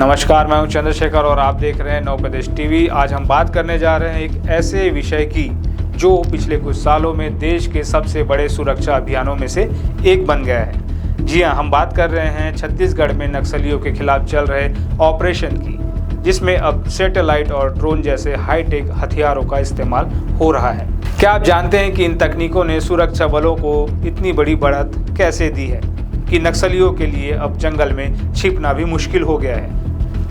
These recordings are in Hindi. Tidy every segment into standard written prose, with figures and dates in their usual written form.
नमस्कार, मैं हूं चंद्रशेखर और आप देख रहे हैं नव प्रदेश टीवी। आज हम बात करने जा रहे हैं एक ऐसे विषय की जो पिछले कुछ सालों में देश के सबसे बड़े सुरक्षा अभियानों में से एक बन गया है। जी हां, हम बात कर रहे हैं छत्तीसगढ़ में नक्सलियों के खिलाफ चल रहे ऑपरेशन की, जिसमें अब सैटेलाइट और ड्रोन जैसे हाईटेक हथियारों का इस्तेमाल हो रहा है। क्या आप जानते हैं कि इन तकनीकों ने सुरक्षा बलों को इतनी बड़ी बढ़त कैसे दी है कि नक्सलियों के लिए अब जंगल में छिपना भी मुश्किल हो गया है।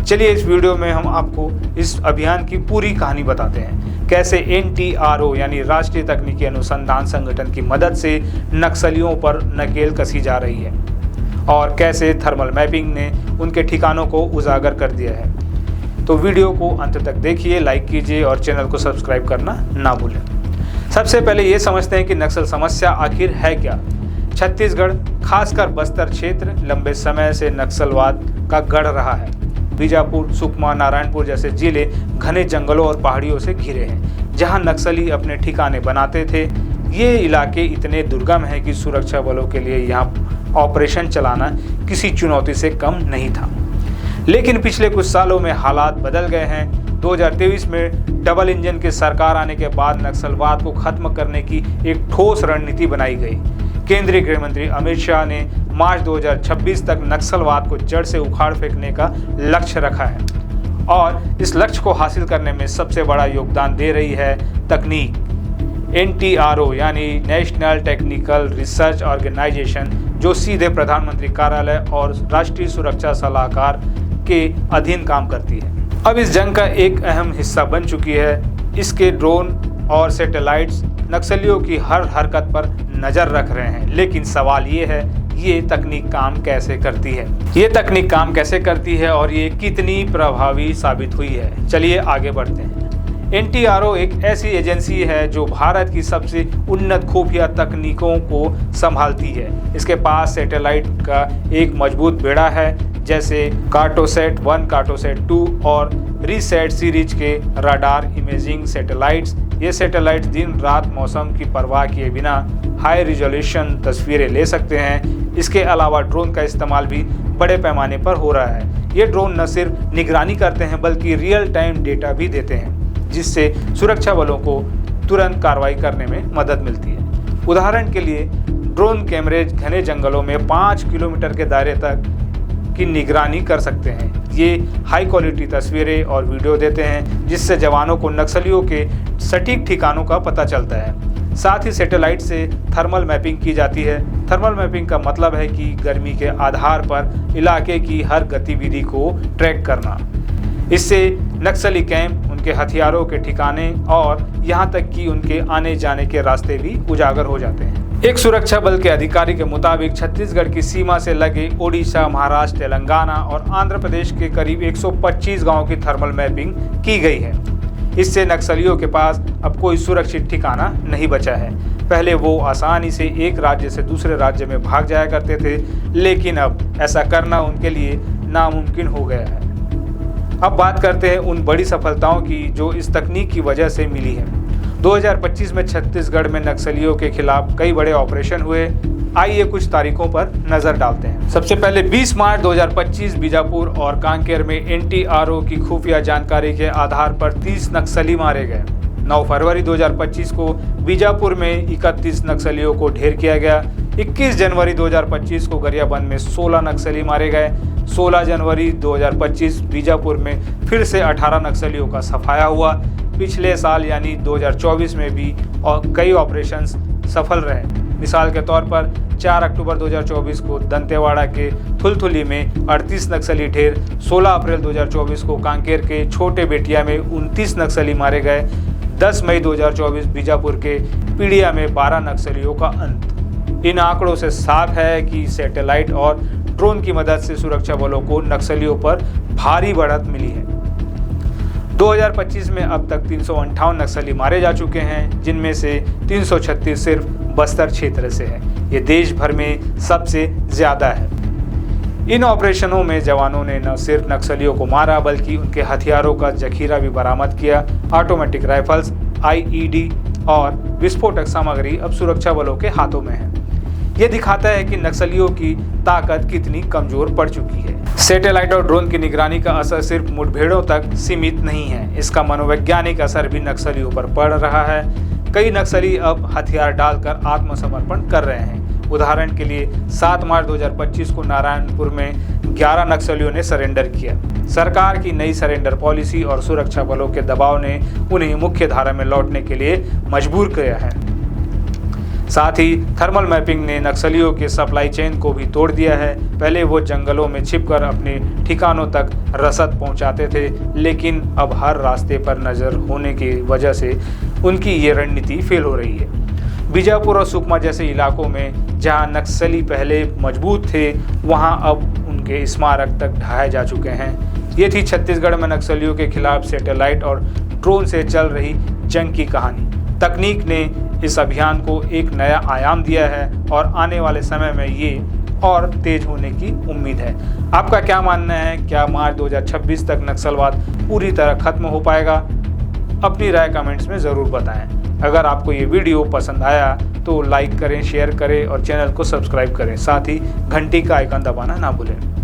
चलिए इस वीडियो में हम आपको इस अभियान की पूरी कहानी बताते हैं। कैसे NTRO यानी राष्ट्रीय तकनीकी अनुसंधान संगठन की मदद से नक्सलियों पर नकेल कसी जा रही है और कैसे थर्मल मैपिंग ने उनके ठिकानों को उजागर कर दिया है। तो वीडियो को अंत तक देखिए, लाइक कीजिए और चैनल को सब्सक्राइब करना ना भूलें। सबसे पहले ये समझते हैं कि नक्सल समस्या आखिर है क्या। छत्तीसगढ़, खासकर बस्तर क्षेत्र, लंबे समय से नक्सलवाद का गढ़ रहा है। बीजापुर, सुकमा, नारायणपुर जैसे जिले घने जंगलों और पहाड़ियों से घिरे हैं, जहां नक्सली अपने ठिकाने बनाते थे। ये इलाके इतने दुर्गम हैं कि सुरक्षा बलों के लिए यहां ऑपरेशन चलाना किसी चुनौती से कम नहीं था। लेकिन पिछले कुछ सालों में हालात बदल गए हैं। 2023 में डबल इंजन की सरकार आने के बाद नक्सलवाद को खत्म करने की एक ठोस रणनीति बनाई गई। केंद्रीय गृह मंत्री अमित शाह ने मार्च 2026 तक नक्सलवाद को जड़ से उखाड़ फेंकने का लक्ष्य रखा है और इस लक्ष्य को हासिल करने में सबसे बड़ा योगदान दे रही है तकनीक। NTRO यानी नेशनल टेक्निकल रिसर्च ऑर्गेनाइजेशन, जो सीधे प्रधानमंत्री कार्यालय और राष्ट्रीय सुरक्षा सलाहकार के अधीन काम करती है, अब इस जंग का एक अहम हिस्सा बन चुकी है। इसके ड्रोन और सैटेलाइट्स नक्सलियों की हर हरकत पर नज़र रख रहे हैं। लेकिन सवाल ये है, ये तकनीक काम कैसे करती है? ये तकनीक काम कैसे करती है और ये कितनी प्रभावी साबित हुई है? चलिए आगे बढ़ते हैं। NTRO एक ऐसी एजेंसी है जो भारत की सबसे उन्नत खुफिया तकनीकों को संभालती है। इसके पास सैटेलाइट का एक मजबूत बेड़ा है, जैसे कार्टोसैट 1, कार्टोसैट 2 और रिसैट सीरीज के रडार इमेजिंग सैटेलाइट्स। ये सैटेलाइट्स दिन रात मौसम की परवाह किए बिना हाई रिजोल्यूशन तस्वीरें ले सकते हैं। इसके अलावा ड्रोन का इस्तेमाल भी बड़े पैमाने पर हो रहा है। ये ड्रोन न सिर्फ निगरानी करते हैं बल्कि रियल टाइम डेटा भी देते हैं, जिससे सुरक्षा बलों को तुरंत कार्रवाई करने में मदद मिलती है। उदाहरण के लिए ड्रोन कैमरे घने जंगलों में 5 किलोमीटर के दायरे तक की निगरानी कर सकते हैं। ये हाई क्वालिटी तस्वीरें और वीडियो देते हैं, जिससे जवानों को नक्सलियों के सटीक ठिकानों का पता चलता है। साथ ही सैटेलाइट से थर्मल मैपिंग की जाती है। थर्मल मैपिंग का मतलब है कि गर्मी के आधार पर इलाके की हर गतिविधि को ट्रैक करना। इससे नक्सली कैंप, उनके हथियारों के ठिकाने और यहाँ तक कि उनके आने जाने के रास्ते भी उजागर हो जाते हैं। एक सुरक्षा बल के अधिकारी के मुताबिक छत्तीसगढ़ की सीमा से लगे ओडिशा, महाराष्ट्र, तेलंगाना और आंध्र प्रदेश के करीब 125 गांवों की थर्मल मैपिंग की गई है। इससे नक्सलियों के पास अब कोई सुरक्षित ठिकाना नहीं बचा है। पहले वो आसानी से एक राज्य से दूसरे राज्य में भाग जाया करते थे, लेकिन अब ऐसा करना उनके लिए नामुमकिन हो गया है। अब बात करते हैं उन बड़ी सफलताओं की जो इस तकनीक की वजह से मिली है। 2025 में छत्तीसगढ़ में नक्सलियों के खिलाफ कई बड़े ऑपरेशन हुए। आइए कुछ तारीखों पर नजर डालते हैं। सबसे पहले 20 मार्च 2025 बीजापुर और कांकेर में NTRO की खुफिया जानकारी के आधार पर 30 नक्सली मारे गए। 9 फरवरी 2025 को बीजापुर में 31 नक्सलियों को ढेर किया गया। 21 जनवरी 2025 को गरियाबंद में 16 नक्सली मारे गए। 16 जनवरी 2025 बीजापुर में फिर से 18 नक्सलियों का सफाया हुआ। पिछले साल यानी 2024 में भी कई ऑपरेशंस सफल रहे। मिसाल के तौर पर 4 अक्टूबर 2024 को दंतेवाड़ा के थुलथुली में 38 नक्सली ढेर, 16 अप्रैल 2024 को कांकेर के छोटे बेटिया में 29 नक्सली मारे गए। 10 मई 2024 बीजापुर के पीड़िया में 12 नक्सलियों का अंत। इन आंकड़ों से साफ है कि सैटेलाइट और ड्रोन की मदद से सुरक्षा बलों को नक्सलियों पर भारी बढ़त मिली है। 2025 में अब तक 358 नक्सली मारे जा चुके हैं, जिनमें से 336 सिर्फ बस्तर क्षेत्र से है। ये देश भर में सबसे ज्यादा है। इन ऑपरेशनों में जवानों ने न सिर्फ नक्सलियों को मारा बल्कि उनके हथियारों का जखीरा भी बरामद किया। ऑटोमेटिक राइफल्स, IED और विस्फोटक सामग्री अब सुरक्षा बलों के हाथों में है। ये दिखाता है कि नक्सलियों की ताकत कितनी कमजोर पड़ चुकी है। सैटेलाइट और ड्रोन की निगरानी का असर सिर्फ मुठभेड़ों तक सीमित नहीं है, इसका मनोवैज्ञानिक असर भी नक्सलियों पर पड़ रहा है। कई नक्सली अब हथियार डालकर आत्मसमर्पण कर रहे हैं। उदाहरण के लिए 7 मार्च 2025 को नारायणपुर में 11 नक्सलियों ने सरेंडर किया। सरकार की नई सरेंडर पॉलिसी और सुरक्षा बलों के दबाव ने उन्हें मुख्य धारा में लौटने के लिए मजबूर किया है। साथ ही थर्मल मैपिंग ने नक्सलियों के सप्लाई चेन को भी तोड़ दिया है। पहले वो जंगलों में छिपकर अपने ठिकानों तक रसद पहुंचाते थे, लेकिन अब हर रास्ते पर नज़र होने की वजह से उनकी ये रणनीति फेल हो रही है। बीजापुर और सुकमा जैसे इलाकों में जहां नक्सली पहले मजबूत थे, वहां अब उनके स्मारक तक ढहाए जा चुके हैं। ये थी छत्तीसगढ़ में नक्सलियों के खिलाफ सैटेलाइट और ड्रोन से चल रही जंग की कहानी। तकनीक ने इस अभियान को एक नया आयाम दिया है और आने वाले समय में ये और तेज होने की उम्मीद है। आपका क्या मानना है? क्या मार्च 2026 तक नक्सलवाद पूरी तरह खत्म हो पाएगा? अपनी राय कमेंट्स में ज़रूर बताएं। अगर आपको ये वीडियो पसंद आया तो लाइक करें, शेयर करें और चैनल को सब्सक्राइब करें। साथ ही घंटी का आइकन दबाना ना भूलें।